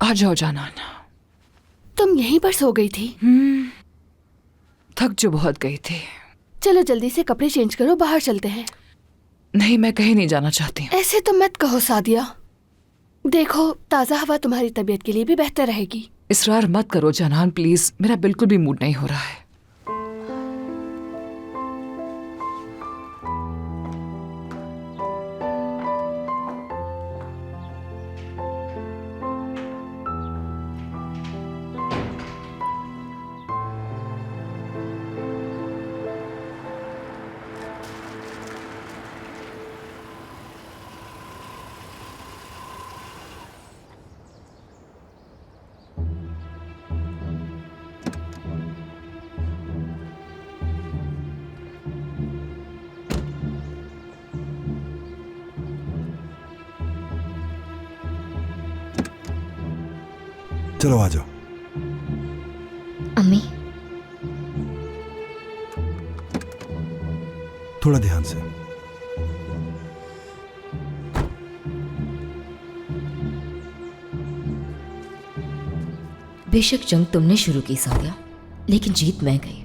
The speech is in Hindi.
आ जाओ जानान। तुम यहीं पर सो गई थी? थक जो बहुत गई थी। चलो जल्दी से कपड़े चेंज करो, बाहर चलते हैं। नहीं, मैं कहीं नहीं जाना चाहती। ऐसे तो मत कहो सादिया। देखो, ताज़ा हवा तुम्हारी तबीयत के लिए भी बेहतर रहेगी। इसरार मत करो जानान प्लीज, मेरा बिल्कुल भी मूड नहीं हो रहा है। चलो आ जाओ। अम्मी, थोड़ा ध्यान से। बेशक जंग तुमने शुरू की सादिया, लेकिन जीत मैं गई।